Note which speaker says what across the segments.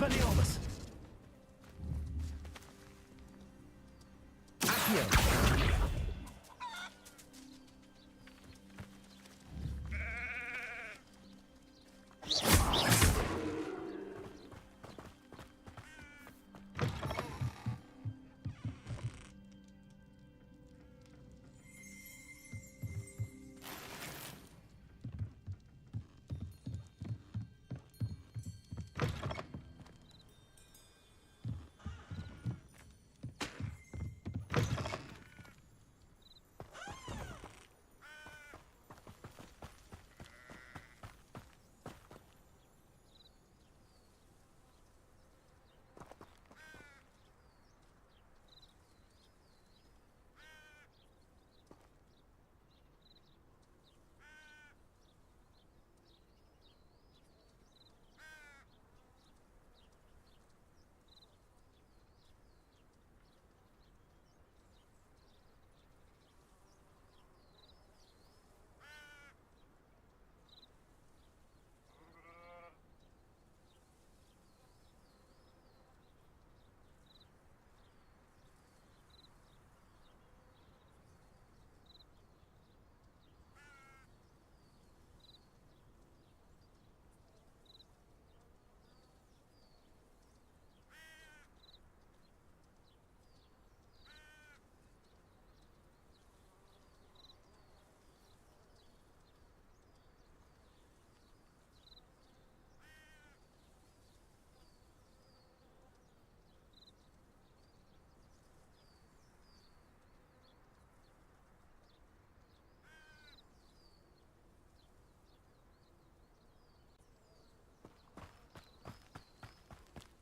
Speaker 1: Expelliarmus! Accio!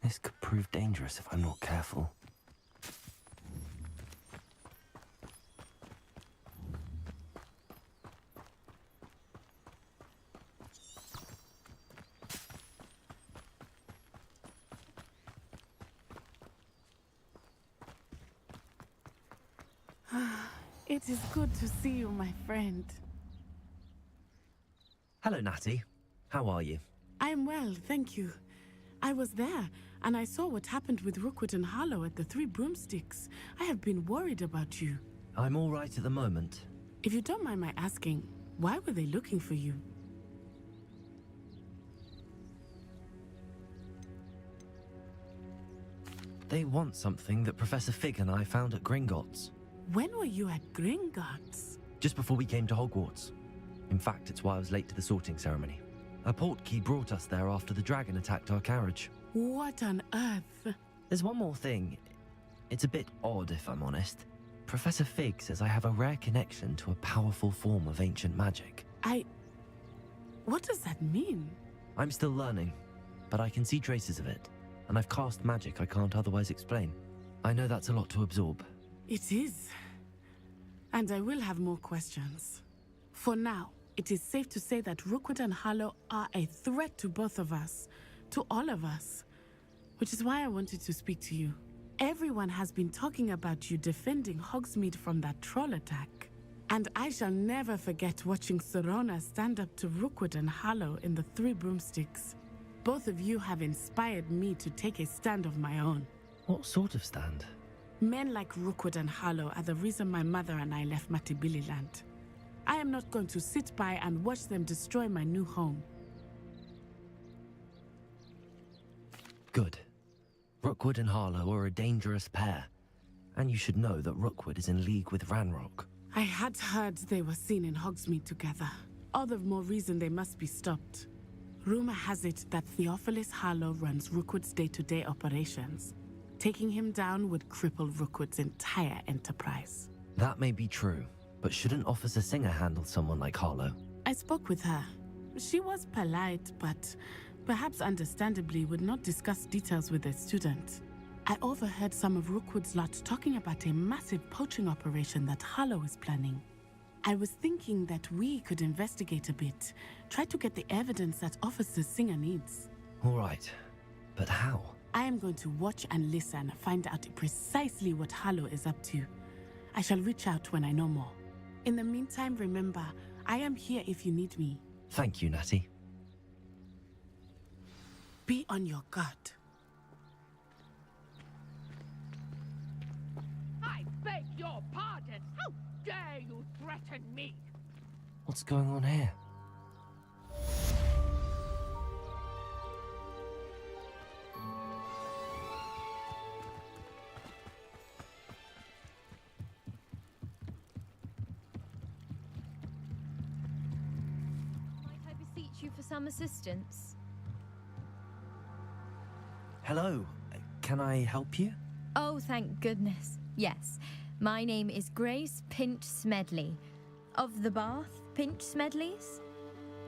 Speaker 2: This could prove dangerous if I'm not careful.
Speaker 3: It is good to see you, my friend.
Speaker 2: Hello, Natty. How are you?
Speaker 3: I'm well, thank you. I was there, and I saw what happened with Rookwood and Harlow at the Three Broomsticks. I have been worried about you.
Speaker 2: I'm all right at the moment.
Speaker 3: If you don't mind my asking, why were they looking for you?
Speaker 2: They want something that Professor Fig and I found at Gringotts.
Speaker 3: When were you at Gringotts?
Speaker 2: Just before we came to Hogwarts. In fact, it's why I was late to the sorting ceremony. A portkey brought us there after the dragon attacked our carriage.
Speaker 3: What on earth?
Speaker 2: There's one more thing. It's a bit odd, if I'm honest. Professor Fig says I have a rare connection to a powerful form of ancient magic.
Speaker 3: What does that mean?
Speaker 2: I'm still learning, but I can see traces of it, and I've cast magic I can't otherwise explain. I know that's a lot to absorb.
Speaker 3: It is. And I will have more questions. For now, it is safe to say that Rookwood and Harlow are a threat to both of us, to all of us. Which is why I wanted to speak to you. Everyone has been talking about you defending Hogsmeade from that troll attack. And I shall never forget watching Serona stand up to Rookwood and Harlow in the Three Broomsticks. Both of you have inspired me to take a stand of my own.
Speaker 2: What sort of stand?
Speaker 3: Men like Rookwood and Harlow are the reason my mother and I left Matabeleland. I am not going to sit by and watch them destroy my new home.
Speaker 2: Good. Rookwood and Harlow are a dangerous pair. And you should know that Rookwood is in league with Ranrock.
Speaker 3: I had heard they were seen in Hogsmeade together. All the more reason they must be stopped. Rumor has it that Theophilus Harlow runs Rookwood's day-to-day operations. Taking him down would cripple Rookwood's entire enterprise.
Speaker 2: That may be true, but shouldn't Officer Singer handle someone like Harlow?
Speaker 3: I spoke with her. She was polite, but perhaps understandably would not discuss details with a student. I overheard some of Rookwood's lot talking about a massive poaching operation that Harlow is planning. I was thinking that we could investigate a bit, try to get the evidence that Officer Singer needs.
Speaker 2: All right, but how?
Speaker 3: I am going to watch and listen, find out precisely what Harlow is up to. I shall reach out when I know more. In the meantime, remember, I am here if you need me.
Speaker 2: Thank you, Natty.
Speaker 3: Be on your guard.
Speaker 1: your pardon! How dare you threaten me?
Speaker 2: What's going on here?
Speaker 4: Might I beseech you for some assistance?
Speaker 2: Hello, can I help you?
Speaker 4: Oh, thank goodness. Yes. My name is Grace Pinch Smedley. Of the Bath Pinch Smedleys?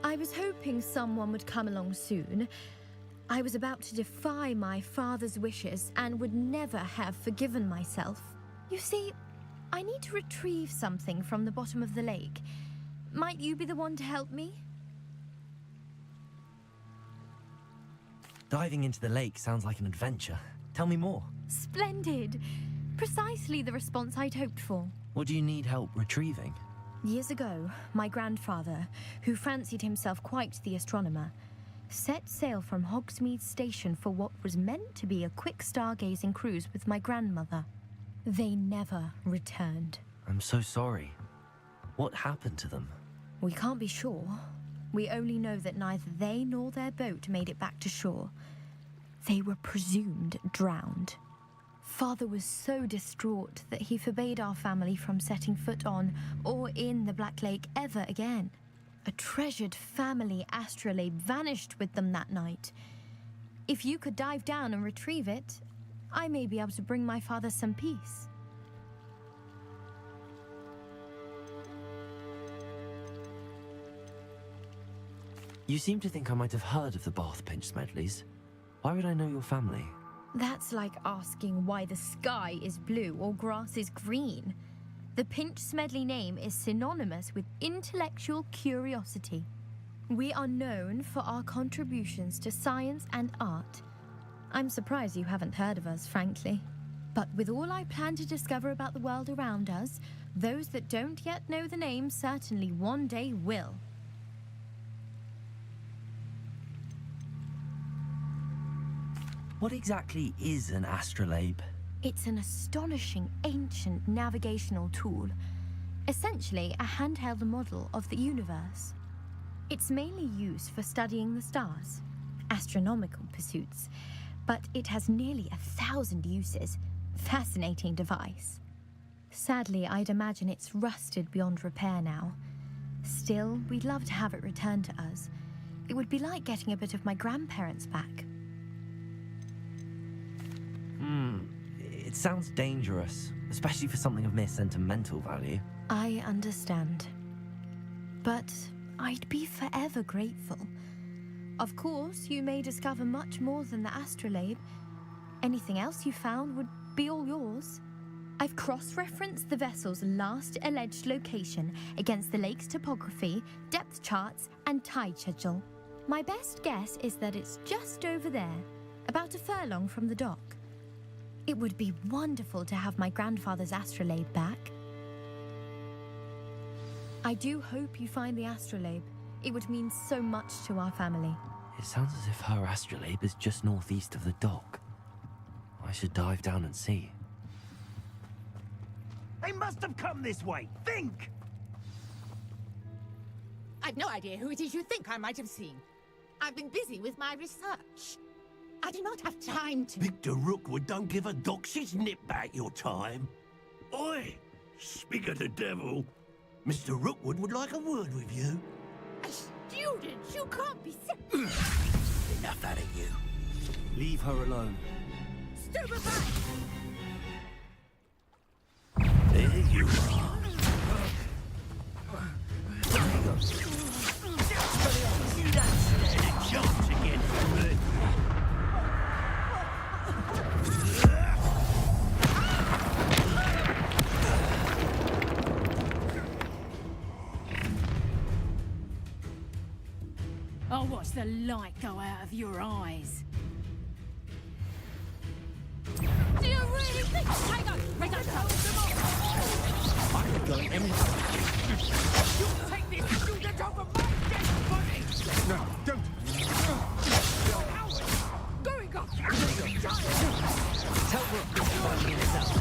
Speaker 4: I was hoping someone would come along soon. I was about to defy my father's wishes and would never have forgiven myself. You see, I need to retrieve something from the bottom of the lake. Might you be the one to help me?
Speaker 2: Diving into the lake sounds like an adventure. Tell me more.
Speaker 4: Splendid! Precisely the response I'd hoped for.
Speaker 2: What do you need help retrieving?
Speaker 4: Years ago, my grandfather, who fancied himself quite the astronomer, set sail from Hogsmeade Station for what was meant to be a quick stargazing cruise with my grandmother. They never returned.
Speaker 2: I'm so sorry. What happened to them?
Speaker 4: We can't be sure. We only know that neither they nor their boat made it back to shore. They were presumed drowned. Father was so distraught that he forbade our family from setting foot on or in the Black Lake ever again. A treasured family astrolabe vanished with them that night. If you could dive down and retrieve it, I may be able to bring my father some peace.
Speaker 2: You seem to think I might have heard of the Bath Pinch Smedleys. Why would I know your family?
Speaker 4: That's like asking why the sky is blue or grass is green. The Pinch Smedley name is synonymous with intellectual curiosity. We are known for our contributions to science and art. I'm surprised you haven't heard of us, frankly. But with all I plan to discover about the world around us, those that don't yet know the name certainly one day will.
Speaker 2: What exactly is an astrolabe?
Speaker 4: It's an astonishing ancient navigational tool, essentially a handheld model of the universe. It's mainly used for studying the stars, astronomical pursuits, but it has nearly 1,000 uses. Fascinating device. Sadly, I'd imagine it's rusted beyond repair now. Still, we'd love to have it returned to us. It would be like getting a bit of my grandparents back.
Speaker 2: It sounds dangerous, especially for something of mere sentimental value.
Speaker 4: I understand. But I'd be forever grateful. Of course, you may discover much more than the astrolabe. Anything else you found would be all yours. I've cross-referenced the vessel's last alleged location against the lake's topography, depth charts, and tide schedule. My best guess is that it's just over there, about a furlong from the dock. It would be wonderful to have my grandfather's astrolabe back. I do hope you find the astrolabe. It would mean so much to our family.
Speaker 2: It sounds as if her astrolabe is just northeast of the dock. I should dive down and see.
Speaker 5: They must have come this way. Think!
Speaker 1: I've no idea who it is you think I might have seen. I've been busy with my research. I do not have time to...
Speaker 5: Victor Rookwood don't give a doxy's nip back your time. Oi! Speak of the devil. Mr. Rookwood would like a word with you.
Speaker 1: A student? You can't be sick.
Speaker 5: Enough out of you.
Speaker 2: Leave her alone.
Speaker 1: Stupefy!
Speaker 5: There you are. You don't stand a chance against me.
Speaker 1: I'll watch the light go out of your eyes. Do you really think... Hang on! Hang on! Hold them off!
Speaker 2: I'm going anywhere.
Speaker 1: You take this student over my dead body!
Speaker 6: No, don't!
Speaker 1: Howard! Going off!
Speaker 2: Tell Rook to find me in his house.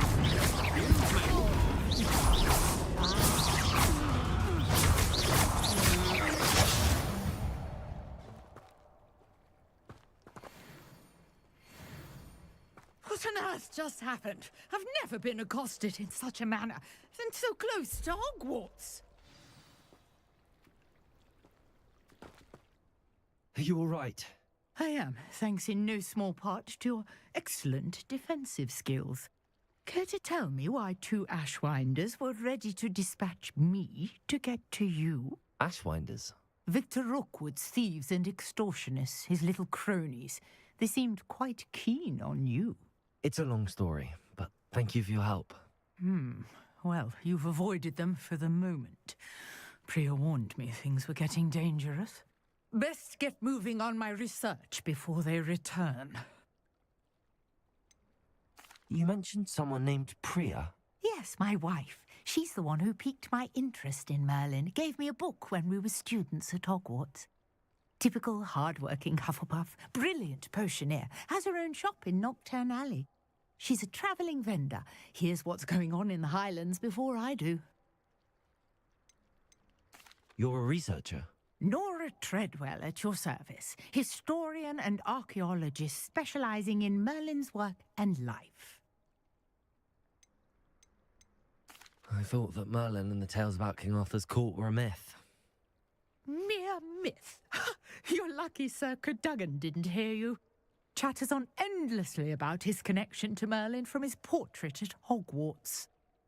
Speaker 1: What on earth just happened? I've never been accosted in such a manner, and so close to Hogwarts.
Speaker 2: Are you all right?
Speaker 1: I am, thanks in no small part to your excellent defensive skills. Care to tell me why 2 Ashwinders were ready to dispatch me to get to you?
Speaker 2: Ashwinders?
Speaker 1: Victor Rookwood's thieves and extortionists, his little cronies. They seemed quite keen on you.
Speaker 2: It's a long story, but thank you for your help.
Speaker 1: Well, you've avoided them for the moment. Priya warned me things were getting dangerous. Best get moving on my research before they return.
Speaker 2: You mentioned someone named Priya.
Speaker 1: Yes, my wife. She's the one who piqued my interest in Merlin. Gave me a book when we were students at Hogwarts. Typical hard-working Hufflepuff, brilliant potioneer, has her own shop in Knockturn Alley. She's a travelling vendor. Hears what's going on in the Highlands before I do.
Speaker 2: You're a researcher?
Speaker 1: Nora Treadwell at your service, historian and archaeologist specialising in Merlin's work and life.
Speaker 2: I thought that Merlin and the tales about King Arthur's court were a myth.
Speaker 1: Mere myth. You're lucky Sir Cadogan didn't hear you. Chatters on endlessly about his connection to Merlin from his portrait at Hogwarts.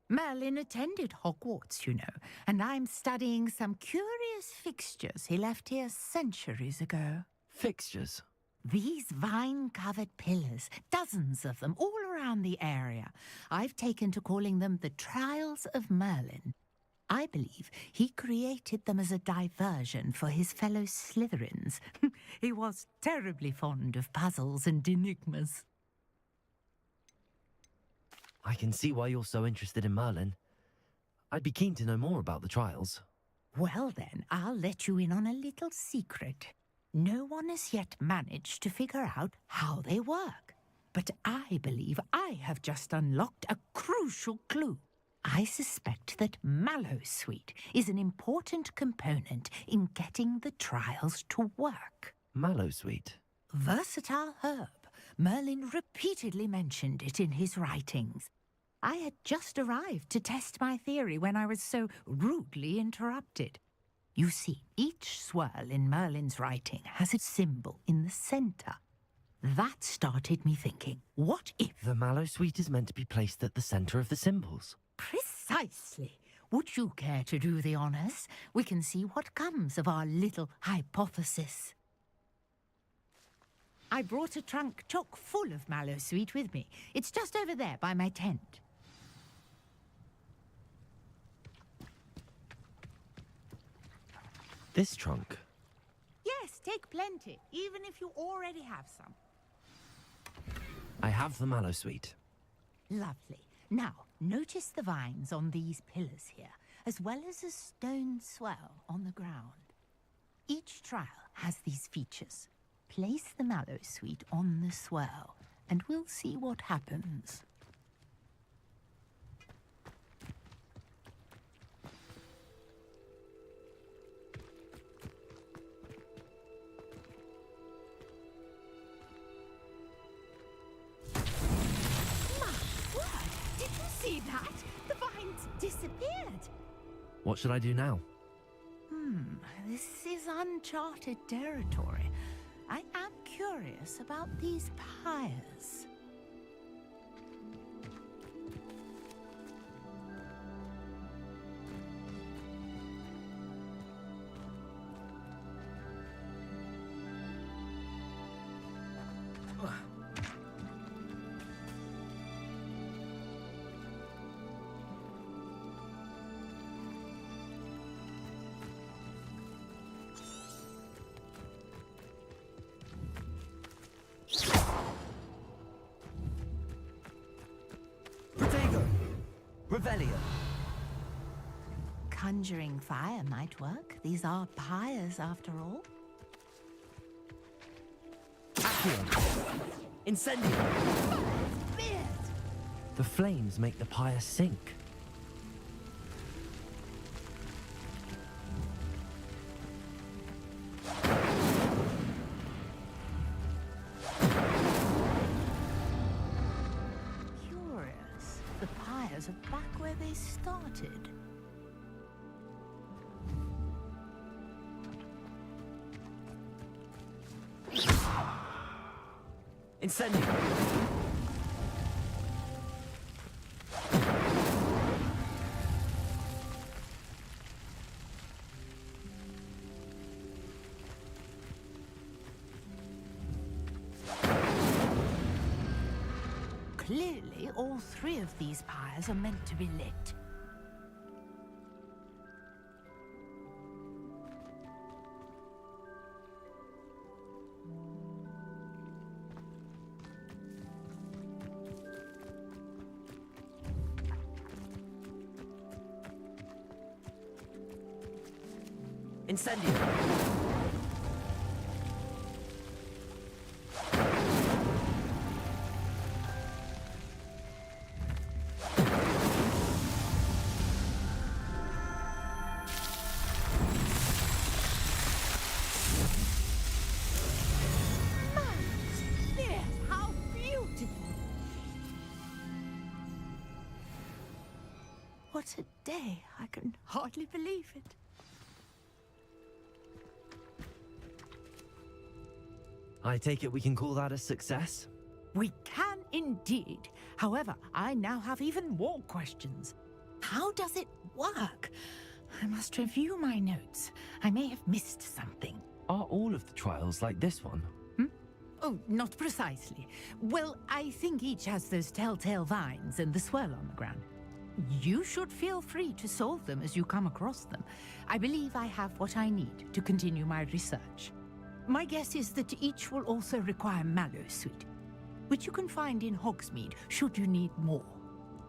Speaker 1: Merlin attended Hogwarts, you know, and I'm studying some curious fixtures he left here centuries ago.
Speaker 2: Fixtures?
Speaker 1: These vine-covered pillars, dozens of them, all around the area. I've taken to calling them the Trials of Merlin. I believe he created them as a diversion for his fellow Slytherins. He was terribly fond of puzzles and enigmas.
Speaker 2: I can see why you're so interested in Merlin. I'd be keen to know more about the trials.
Speaker 1: Well then, I'll let you in on a little secret. No one has yet managed to figure out how they work. But I believe I have just unlocked a crucial clue. I suspect that Mallowsweet is an important component in getting the trials to work.
Speaker 2: Mallowsweet?
Speaker 1: Versatile herb. Merlin repeatedly mentioned it in his writings. I had just arrived to test my theory when I was so rudely interrupted. You see, each swirl in Merlin's writing has a symbol in the centre. That started me thinking, what if...
Speaker 2: The Mallowsweet is meant to be placed at the centre of the symbols.
Speaker 1: Precisely. Would you care to do the honours? We can see what comes of our little hypothesis. I brought a trunk chock full of Mallowsweet with me. It's just over there by my tent.
Speaker 2: This trunk?
Speaker 1: Yes, take plenty, even if you already have some.
Speaker 2: I have the Mallowsweet.
Speaker 1: Lovely. Now, notice the vines on these pillars here, as well as a stone swell on the ground. Each trial has these features. Place the Mallowsweet on the swell, and we'll see what happens. See that? The vines disappeared.
Speaker 2: What should I do now?
Speaker 1: This is uncharted territory. I am curious about these pyres.
Speaker 2: Revelio.
Speaker 1: Conjuring fire might work. These are pyres, after all.
Speaker 2: Accio. Incendio.
Speaker 1: Beard!
Speaker 2: The flames make the pyre sink.
Speaker 1: piles are back where they started.
Speaker 2: Incendio!
Speaker 1: Clearly, all three of these pyres are meant to be lit.
Speaker 2: Incendio!
Speaker 1: Yes, how beautiful! What a day! I can hardly believe it.
Speaker 2: I take it we can call that a success?
Speaker 1: We can indeed. However, I now have even more questions. How does it work? I must review my notes. I may have missed something.
Speaker 2: Are all of the trials like this one?
Speaker 1: Oh, not precisely. Well, I think each has those telltale vines and the swirl on the ground. You should feel free to solve them as you come across them. I believe I have what I need to continue my research. My guess is that each will also require mallow sweet, which you can find in Hogsmeade should you need more.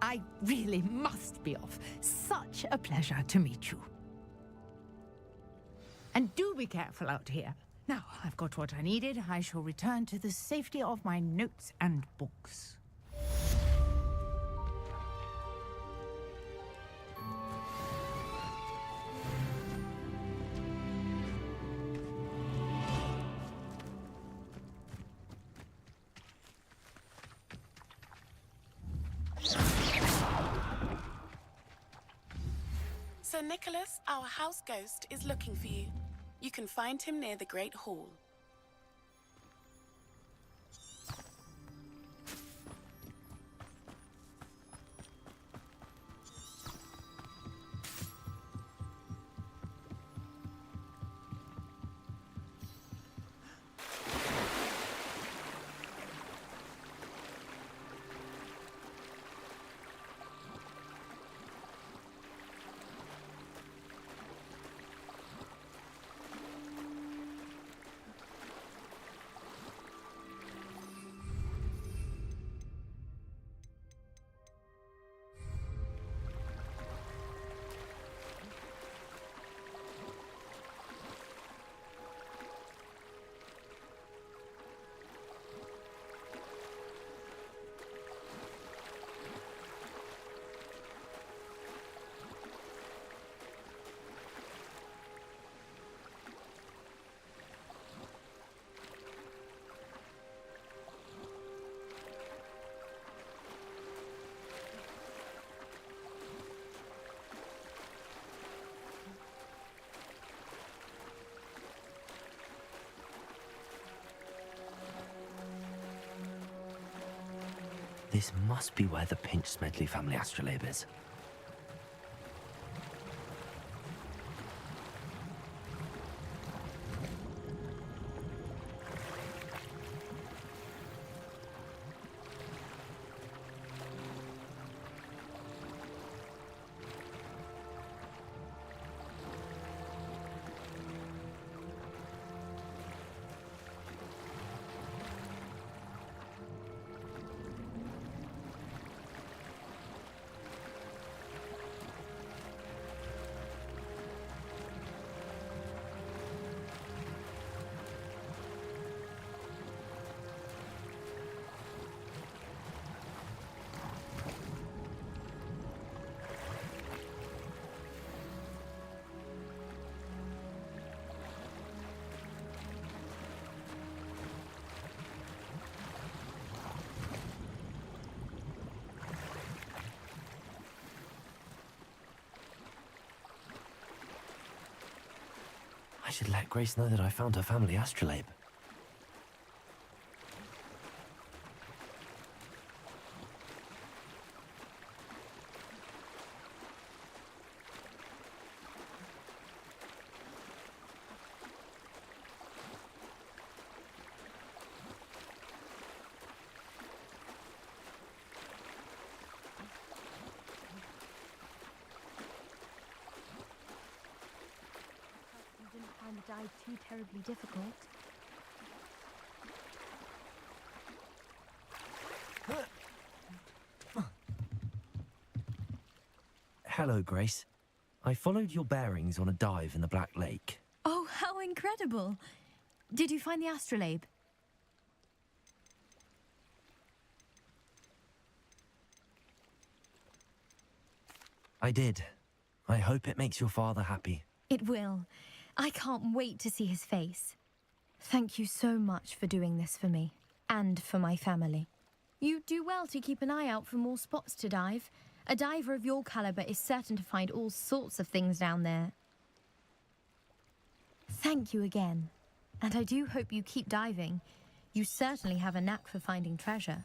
Speaker 1: I really must be off. Such a pleasure to meet you. And do be careful out here. Now, I've got what I needed. I shall return to the safety of my notes and books.
Speaker 3: Sir Nicholas, our house ghost, is looking for you. You can find him near the Great Hall.
Speaker 2: This must be where the Pinch Smedley family astrolabe is. should let Grace know that I found her family astrolabe.
Speaker 4: You didn't find the dive too terribly difficult.
Speaker 2: Hello, Grace. I followed your bearings on a dive in the Black Lake.
Speaker 4: Oh, how incredible! Did you find the astrolabe?
Speaker 2: I did. I hope it makes your father happy.
Speaker 4: It will. I can't wait to see his face. Thank you so much for doing this for me, and for my family. You do well to keep an eye out for more spots to dive. A diver of your caliber is certain to find all sorts of things down there. Thank you again. And I do hope you keep diving. You certainly have a knack for finding treasure.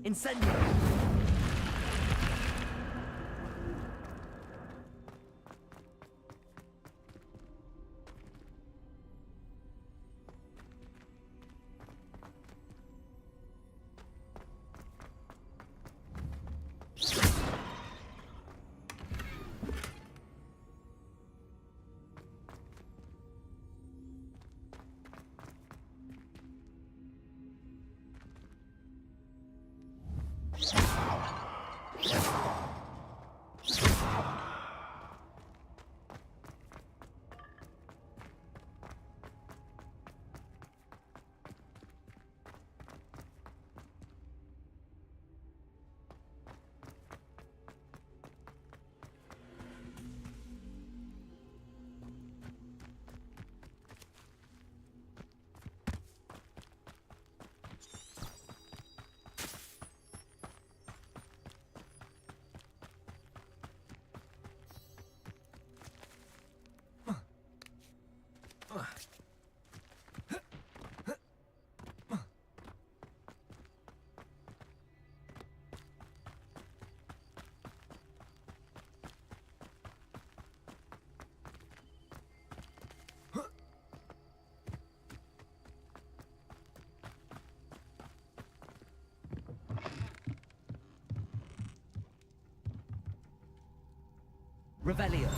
Speaker 2: Incendio! Revelio.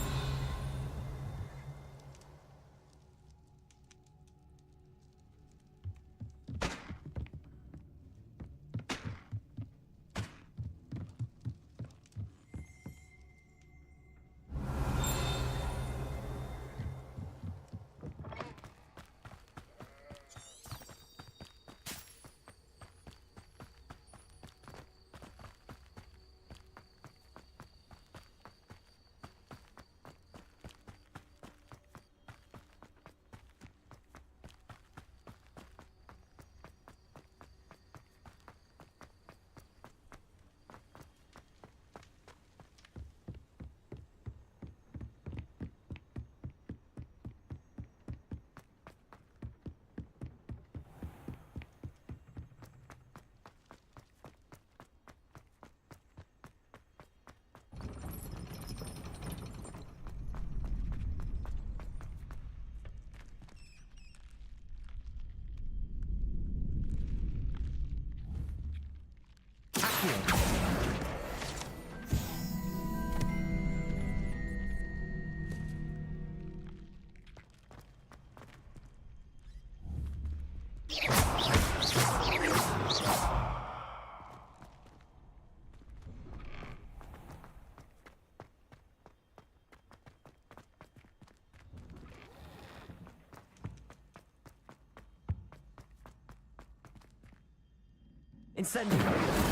Speaker 2: Incendio.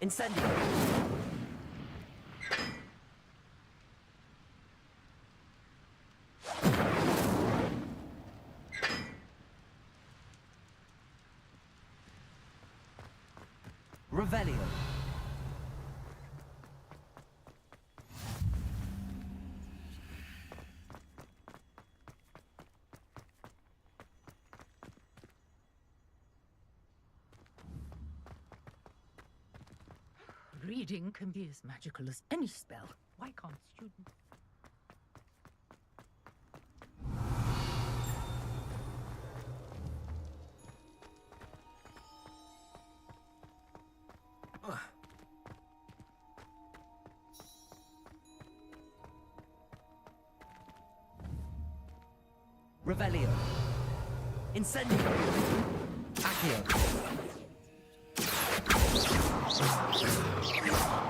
Speaker 2: Incendio. Revelio.
Speaker 1: Reading can be as magical as any spell. Why can't students?
Speaker 2: Revelio. Incendio. Accio.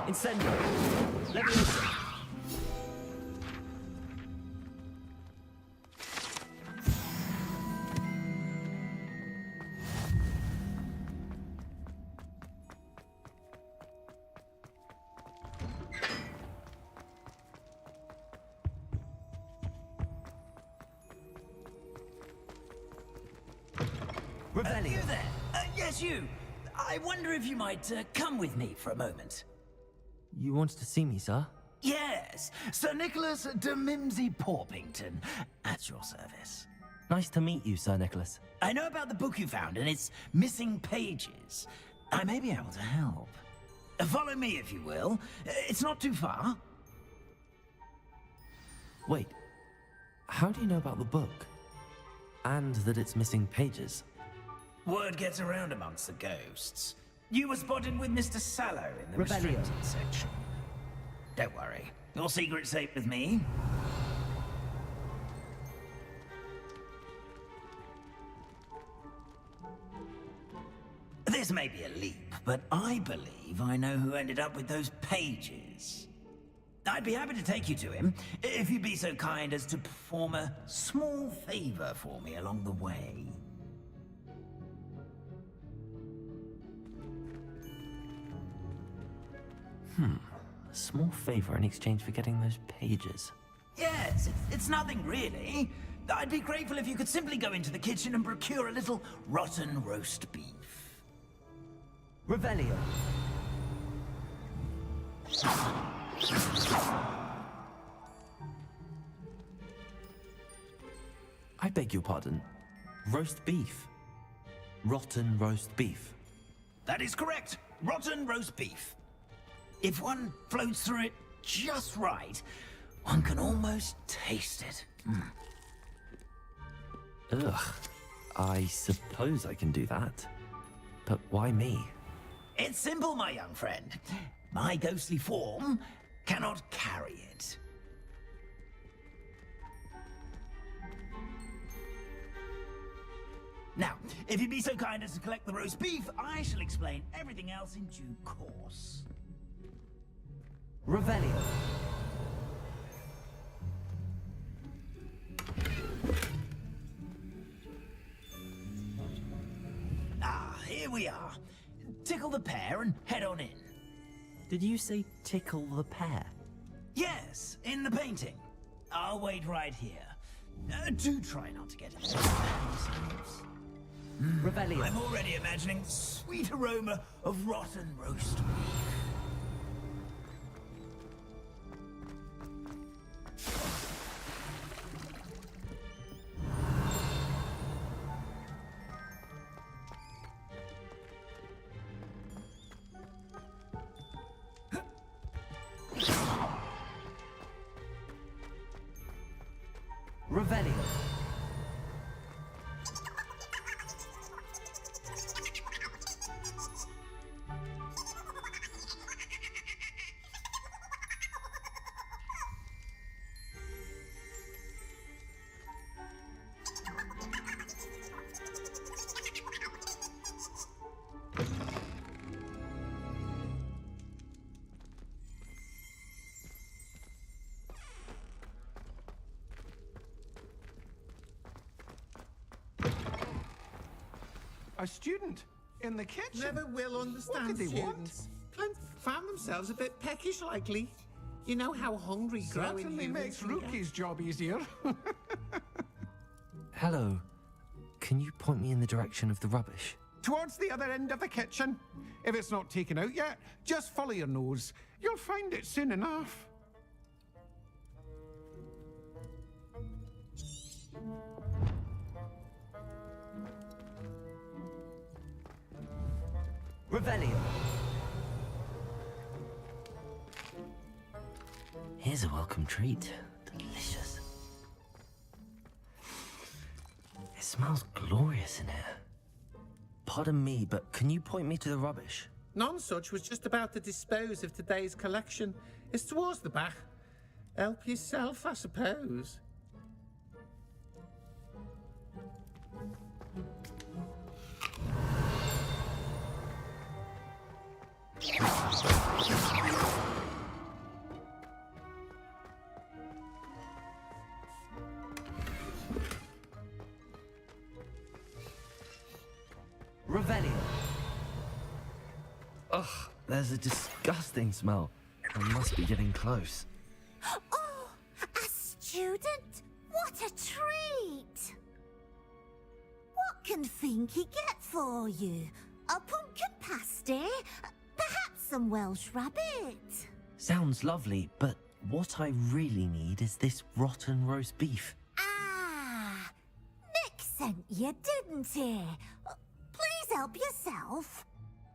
Speaker 2: Incendio. Leviosa. Revelio.
Speaker 6: You there? Yes, you. I wonder if you might come with me for a moment.
Speaker 2: You wanted to see me, sir?
Speaker 6: Yes, Sir Nicholas de Mimsy Porpington, at your service.
Speaker 2: Nice to meet you, Sir Nicholas.
Speaker 6: I know about the book you found and its missing pages. I may be able to help. Follow me, if you will. It's not too far.
Speaker 2: Wait, how do you know about the book? And that it's missing pages?
Speaker 6: Word gets around amongst the ghosts. You were spotted with Mr. Sallow in the
Speaker 2: Rebellion.
Speaker 6: restricted section. Don't worry. Your secret's safe with me. This may be a leap, but I believe I know who ended up with those pages. I'd be happy to take you to him, if you'd be so kind as to perform a small favor for me along the way.
Speaker 2: A small favor in exchange for getting those pages.
Speaker 6: Yes, it's nothing really. I'd be grateful if you could simply go into the kitchen and procure a little rotten roast beef.
Speaker 2: Revelio. I beg your pardon. Roast beef. Rotten roast beef.
Speaker 6: That is correct. Rotten roast beef. If one floats through it just right, one can almost taste it.
Speaker 2: Ugh. I suppose I can do that. But why me?
Speaker 6: It's simple, my young friend. My ghostly form cannot carry it. Now, if you'd be so kind as to collect the roast beef, I shall explain everything else in due course.
Speaker 2: Revelio.
Speaker 6: Ah, here we are. Tickle the pear and head on in.
Speaker 2: Did you say tickle the pear?
Speaker 6: Yes, in the painting. I'll wait right here. Do try not to get in the yourselves.
Speaker 2: Revelio.
Speaker 6: I'm already imagining the sweet aroma of rotten roast beef.
Speaker 2: Revelio.
Speaker 7: A student in the kitchen.
Speaker 8: Never will understand
Speaker 7: What could they want?
Speaker 8: students. Found themselves a bit peckish likely. You know how hungry growing
Speaker 7: Certainly
Speaker 8: humans
Speaker 7: makes
Speaker 8: can get.
Speaker 7: Rookie's job easier.
Speaker 2: Hello. Can you point me in the direction of the rubbish?
Speaker 7: Towards the other end of the kitchen. If it's not taken out yet, just follow your nose. You'll find it soon enough.
Speaker 2: Revelio. Here's a welcome treat. Delicious. It smells glorious in here. Pardon me, but can you point me to the rubbish?
Speaker 8: None such was just about to dispose of today's collection. It's towards the back. Help yourself, I suppose.
Speaker 2: Revelio. Ugh, there's a disgusting smell. I must be getting close.
Speaker 9: Oh, a student? What a treat! What can Finky get for you? A pumpkin pasty? Perhaps some Welsh rabbit?
Speaker 2: Sounds lovely, but what I really need is this rotten roast beef.
Speaker 9: Ah, Nick sent you, didn't he? Please help yourself.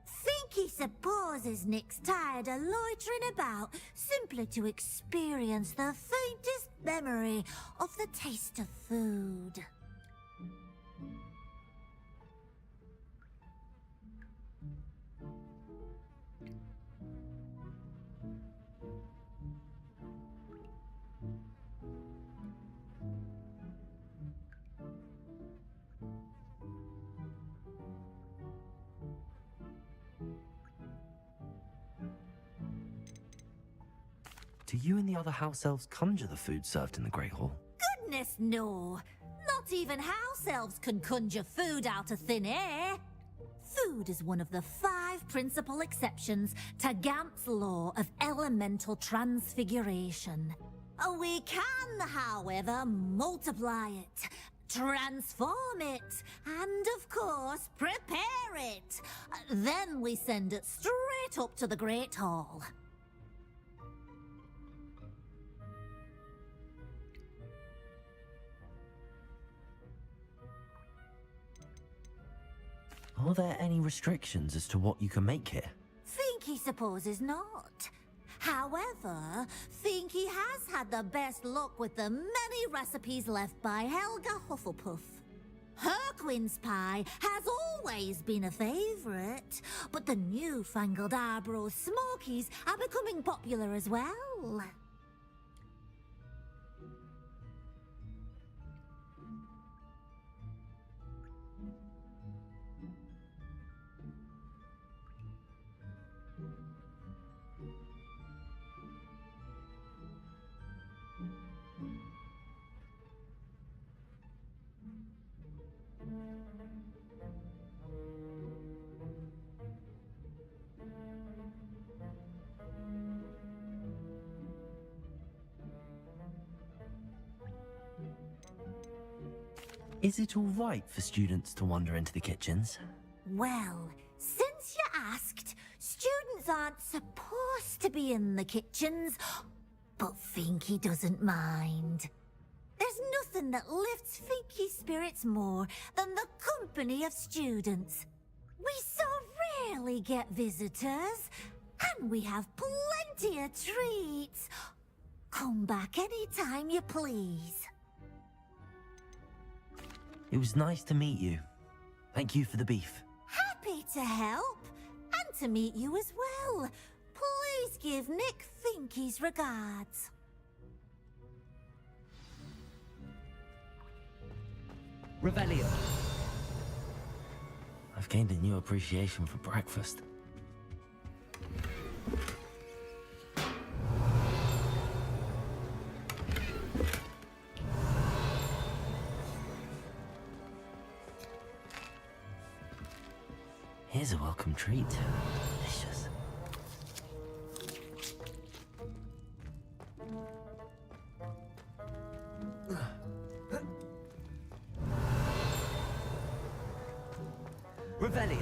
Speaker 9: Finky supposes Nick's tired of loitering about simply to experience the faintest memory of the taste of food.
Speaker 2: Do you and the other house elves conjure the food served in the Great Hall?
Speaker 9: Goodness, no. Not even house elves can conjure food out of thin air. Food is one of the 5 principal exceptions to Gant's law of elemental transfiguration. We can, however, multiply it, transform it, and of course, prepare it. Then we send it straight up to the Great Hall.
Speaker 2: Are there any restrictions as to what you can make here?
Speaker 9: Finky supposes not. However, Finky has had the best luck with the many recipes left by Helga Hufflepuff. Her quince pie has always been a favourite, but the newfangled Arborough Smokies are becoming popular as well.
Speaker 2: Is it all right for students to wander into the kitchens?
Speaker 9: Well, since you asked, students aren't supposed to be in the kitchens, but Finky doesn't mind. There's nothing that lifts Finky's spirits more than the company of students. We so rarely get visitors, and we have plenty of treats. Come back any time you please.
Speaker 2: It was nice to meet you. Thank you for the beef.
Speaker 9: Happy to help, and to meet you as well. Please give Nick Finky's regards.
Speaker 2: Revelio. I've gained a new appreciation for breakfast. Here's a welcome treat. Delicious. Revelio.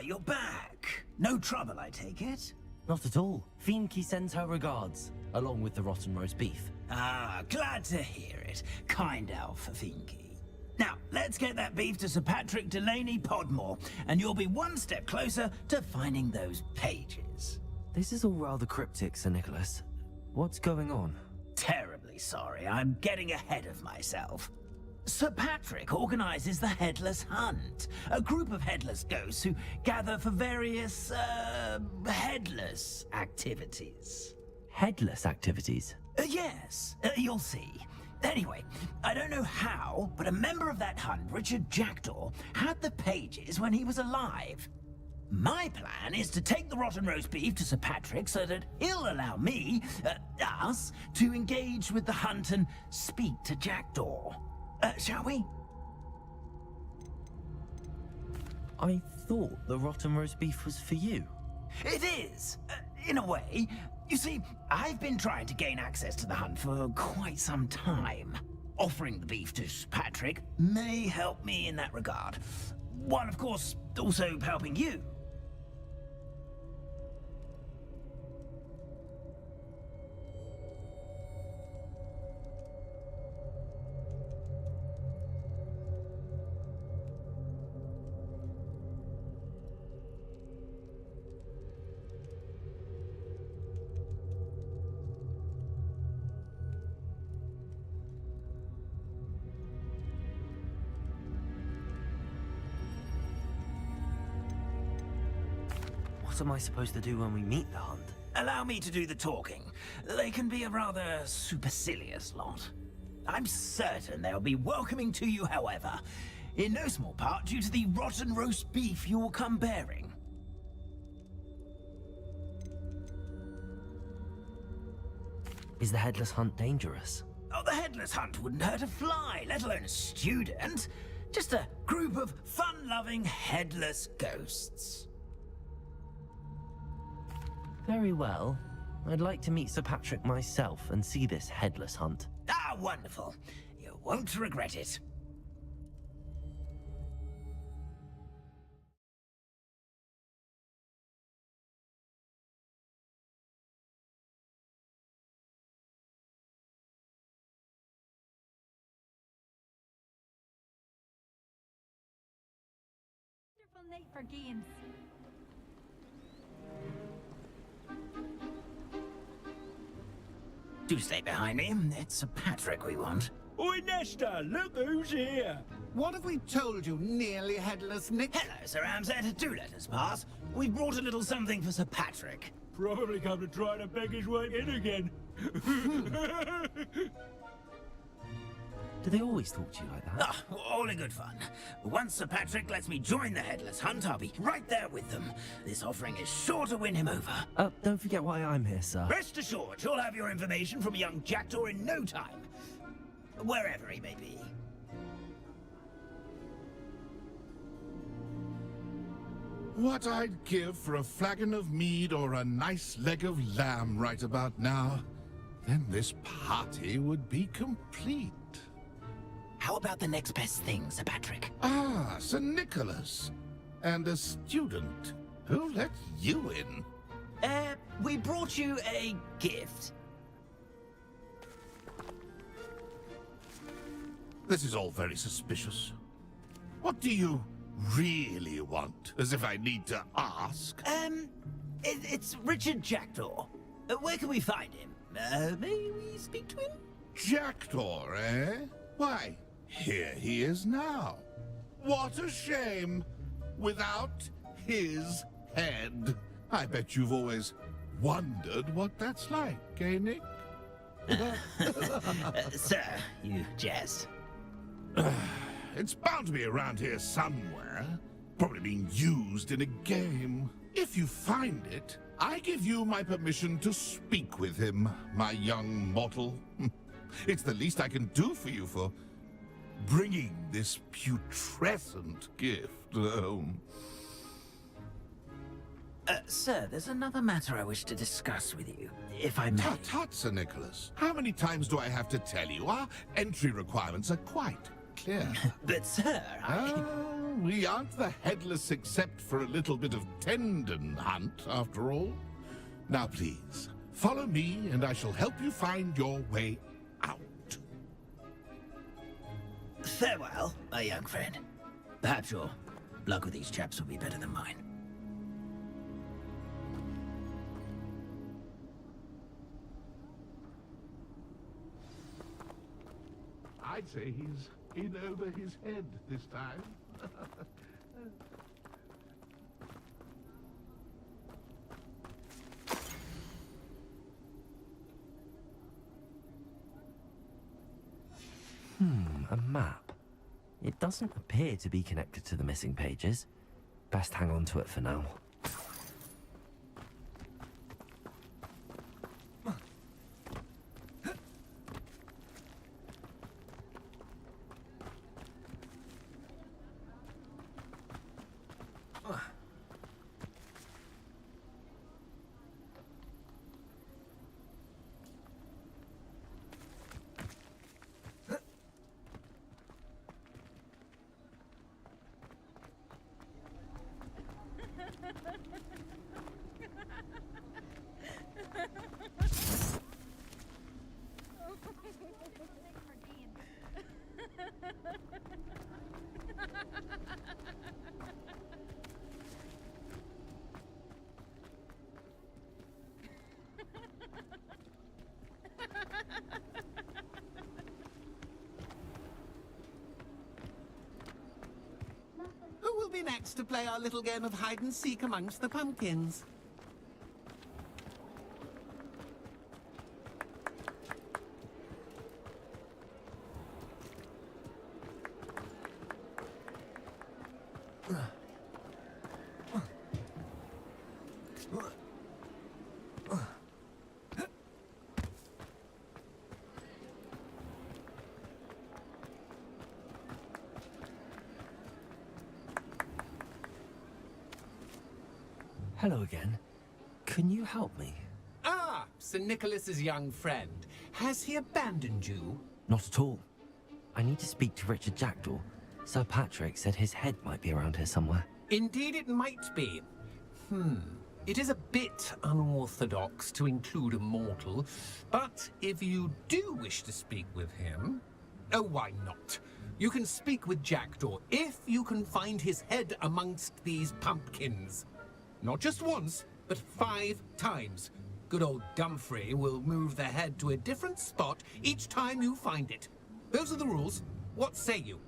Speaker 6: You're back. No trouble, I take it?
Speaker 2: Not at all. Fienke sends her regards, along with the rotten roast beef.
Speaker 6: Ah, glad to hear it. Kind elf for Finky. Now, let's get that beef to Sir Patrick Delaney Podmore, and you'll be one step closer to finding those pages.
Speaker 2: This is all rather cryptic, Sir Nicholas. What's going on?
Speaker 6: Terribly sorry, I'm getting ahead of myself. Sir Patrick organizes the Headless Hunt, a group of headless ghosts who gather for various, headless activities.
Speaker 2: Headless activities?
Speaker 6: Yes, you'll see. Anyway, I don't know how, but a member of that hunt, Richard Jackdaw, had the pages when he was alive. My plan is to take the rotten roast beef to Sir Patrick so that he'll allow me, us, to engage with the hunt and speak to Jackdaw. Shall we?
Speaker 2: I thought the rotten roast beef was for you.
Speaker 6: It is, in a way. You see, I've been trying to gain access to the hunt for quite some time. Offering the beef to Patrick may help me in that regard. While, of course, also helping you.
Speaker 2: What am I supposed to do when we meet the hunt?
Speaker 6: Allow me to do the talking. They can be a rather supercilious lot. I'm certain they'll be welcoming to you, however, in no small part due to the rotten roast beef you will come bearing.
Speaker 2: Is the headless hunt dangerous?
Speaker 6: Oh, the headless hunt wouldn't hurt a fly, let alone a student. Just a group of fun-loving headless ghosts.
Speaker 2: Very well. I'd like to meet Sir Patrick myself and see this headless hunt.
Speaker 6: Ah, wonderful. You won't regret it.
Speaker 1: Wonderful night for games.
Speaker 6: Do stay behind me. It's Sir Patrick we want.
Speaker 10: Oi, Nesta, look who's here.
Speaker 7: What have we told you, nearly headless Nick?
Speaker 6: Hello, Sir Ramsed. Do let us pass. We've brought a little something for Sir Patrick.
Speaker 10: Probably come to try to beg his way in again.
Speaker 2: Do they always talk to you like that?
Speaker 6: Ah, all in good fun. Once Sir Patrick lets me join the headless hunt, I'll be right there with them. This offering is sure to win him over.
Speaker 2: Don't forget why I'm here, sir.
Speaker 6: Rest assured, you'll have your information from a young jackdaw in no time. Wherever he may be.
Speaker 11: What I'd give for a flagon of mead or a nice leg of lamb right about now. Then this party would be complete.
Speaker 6: How about the next best thing, Sir Patrick?
Speaker 11: Ah, Sir Nicholas. And a student. Who let you in?
Speaker 6: We brought you a gift.
Speaker 11: This is all very suspicious. What do you really want? As if I need to ask.
Speaker 6: It's Richard Jackdaw. Where can we find him? May we speak to him?
Speaker 11: Jackdaw, eh? Why, here he is now. What a shame. Without his head. I bet you've always wondered what that's like, eh, Nick?
Speaker 6: Sir, you jest.
Speaker 11: It's bound to be around here somewhere. Probably being used in a game. If you find it, I give you my permission to speak with him, my young mortal. It's the least I can do for you for bringing this putrescent gift home.
Speaker 6: Sir, there's another matter I wish to discuss with you, if I may.
Speaker 11: Tut, tut, Sir Nicholas. How many times do I have to tell you? Our entry requirements are quite clear.
Speaker 6: But, sir,
Speaker 11: We aren't the headless except for a little bit of tendon hunt, after all. Now, please, follow me, and I shall help you find your way out.
Speaker 6: Farewell, my young friend. Perhaps your luck with these chaps will be better than mine.
Speaker 11: I'd say he's in over his head this time.
Speaker 2: A map. It doesn't appear to be connected to the missing pages. Best hang on to it for now.
Speaker 8: be next to play our little game of hide and seek amongst the pumpkins?
Speaker 2: Hello again. Can you help me?
Speaker 8: Ah, Sir Nicholas's young friend. Has he abandoned you?
Speaker 2: Not at all. I need to speak to Richard Jackdaw. Sir Patrick said his head might be around here somewhere.
Speaker 8: Indeed it might be. It is a bit unorthodox to include a mortal, but if you do wish to speak with him... Oh, why not? You can speak with Jackdaw if you can find his head amongst these pumpkins. Not just once, but 5 times. Good old Dumfrey will move the head to a different spot each time you find it. Those are the rules. What say you?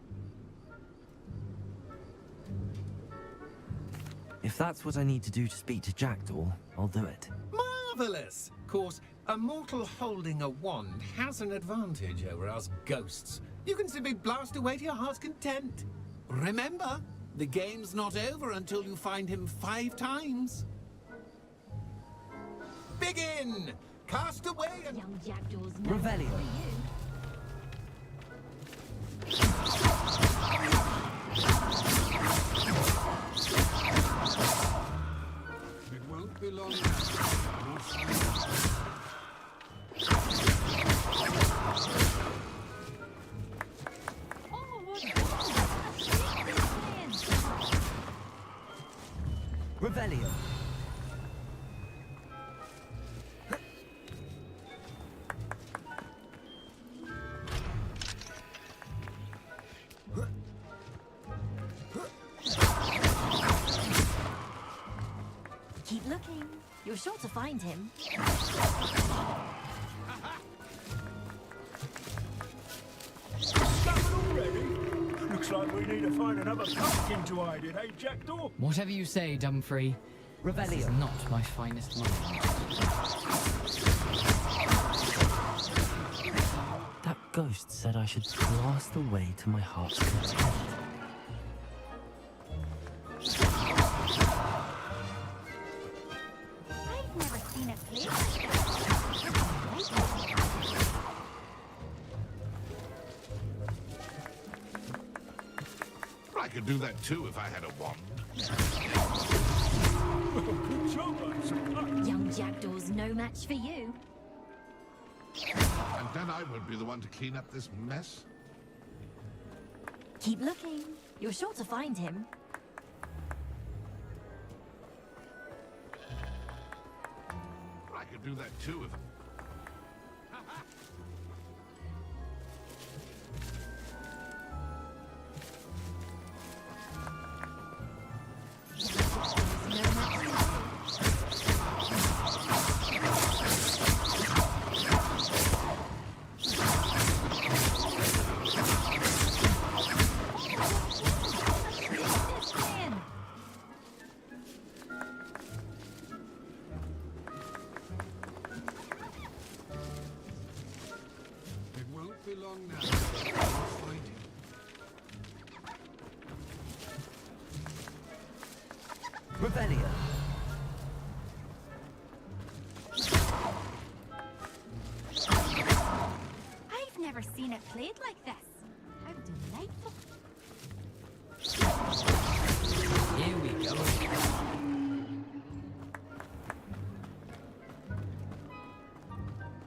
Speaker 2: If that's what I need to do to speak to Jackdaw, I'll do it.
Speaker 8: Marvellous! Of course, a mortal holding a wand has an advantage over us ghosts. You can simply blast away to your heart's content. Remember, the game's not over until you find him 5 times. Begin! Cast away and...
Speaker 12: Young Jackdaw's no
Speaker 2: Revelio.
Speaker 12: for you.
Speaker 7: It won't be long
Speaker 2: Revelio.
Speaker 12: Keep looking. You're sure to find him.
Speaker 10: Stuffing already? Looks like we need to find another pumpkin to hide in, eh, Jackdaw?
Speaker 13: Whatever you say, Dumfrey. This is
Speaker 2: Revelio.
Speaker 13: not my finest moment.
Speaker 2: That ghost said I should blast away to my heart's content.
Speaker 12: I've never seen a place.
Speaker 11: I could do that too if I had a wand.
Speaker 10: Good job, I suppose.
Speaker 12: Young Jackdaw's no match for you.
Speaker 11: And then I won't be the one to clean up this mess.
Speaker 12: Keep looking. You're sure to find him.
Speaker 11: I could do that too if...
Speaker 7: It won't be long now. Find him.
Speaker 2: Revelio.
Speaker 12: I've never seen it played like this. How delightful.
Speaker 13: Here we go.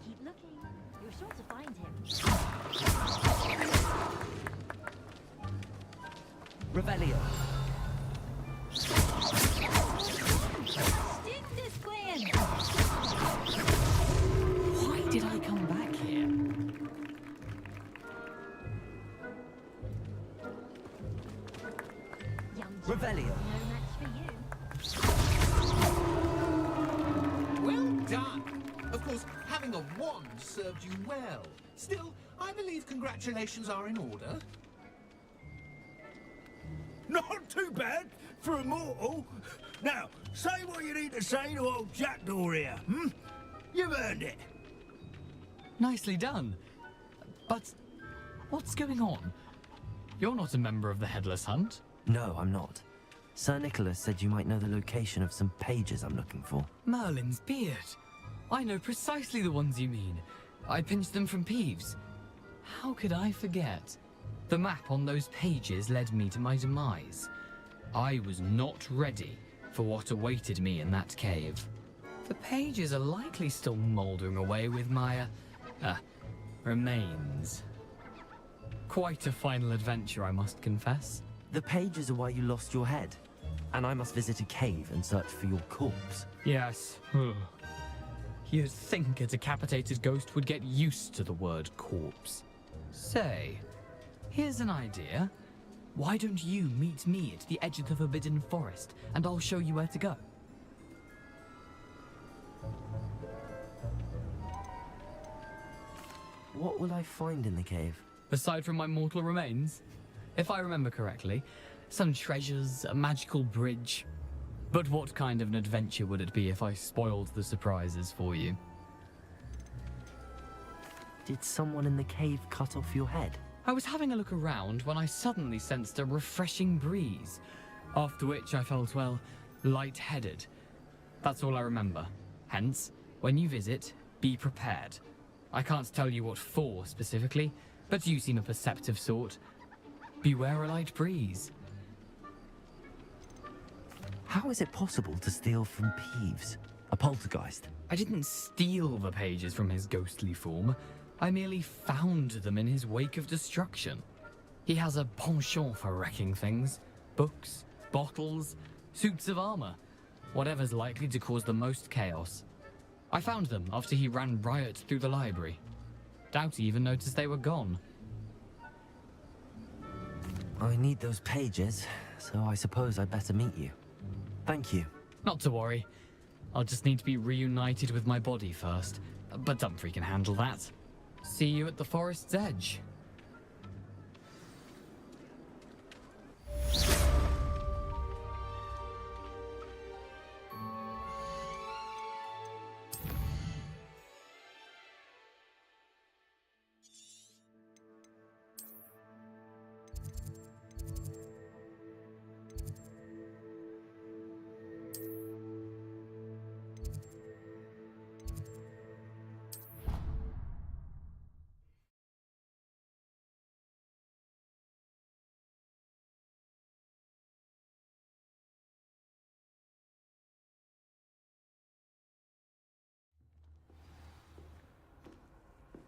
Speaker 12: Keep looking. You're sure to find him.
Speaker 2: Revelio.
Speaker 12: Sting this Gwen!
Speaker 13: Why did I come back here?
Speaker 12: Young
Speaker 2: Revelio.
Speaker 12: no match for you.
Speaker 8: Well done! Of course, having a wand served you well. Still, I believe congratulations are in order.
Speaker 10: Not too bad for a mortal. Now, say what you need to say to old Jackdaw here, hmm? You've earned it.
Speaker 13: Nicely done. But what's going on? You're not a member of the Headless Hunt.
Speaker 2: No, I'm not. Sir Nicholas said you might know the location of some pages I'm looking for.
Speaker 13: Merlin's beard. I know precisely the ones you mean. I pinched them from Peeves. How could I forget? The map on those pages led me to my demise. I was not ready for what awaited me in that cave. The pages are likely still mouldering away with my, remains. Quite a final adventure, I must confess.
Speaker 2: The pages are why you lost your head, and I must visit a cave and search for your corpse.
Speaker 13: Yes. You'd think a decapitated ghost would get used to the word corpse. Say, here's an idea. Why don't you meet me at the edge of the Forbidden Forest, and I'll show you where to go?
Speaker 2: What will I find in the cave?
Speaker 13: Aside from my mortal remains? If I remember correctly, some treasures, a magical bridge. But what kind of an adventure would it be if I spoiled the surprises for you?
Speaker 2: Did someone in the cave cut off your head?
Speaker 13: I was having a look around when I suddenly sensed a refreshing breeze, after which I felt, well, lightheaded. That's all I remember. Hence, when you visit, be prepared. I can't tell you what for specifically, but you seem a perceptive sort. Beware a light breeze.
Speaker 2: How is it possible to steal from Peeves? A poltergeist?
Speaker 13: I didn't steal the pages from his ghostly form. I merely found them in his wake of destruction. He has a penchant for wrecking things. Books, bottles, suits of armor. Whatever's likely to cause the most chaos. I found them after he ran riot through the library. Doubt he even noticed they were gone.
Speaker 2: I need those pages, so I suppose I'd better meet you. Thank you.
Speaker 13: Not to worry. I'll just need to be reunited with my body first. But Dumfrey can handle that. See you at the forest's edge.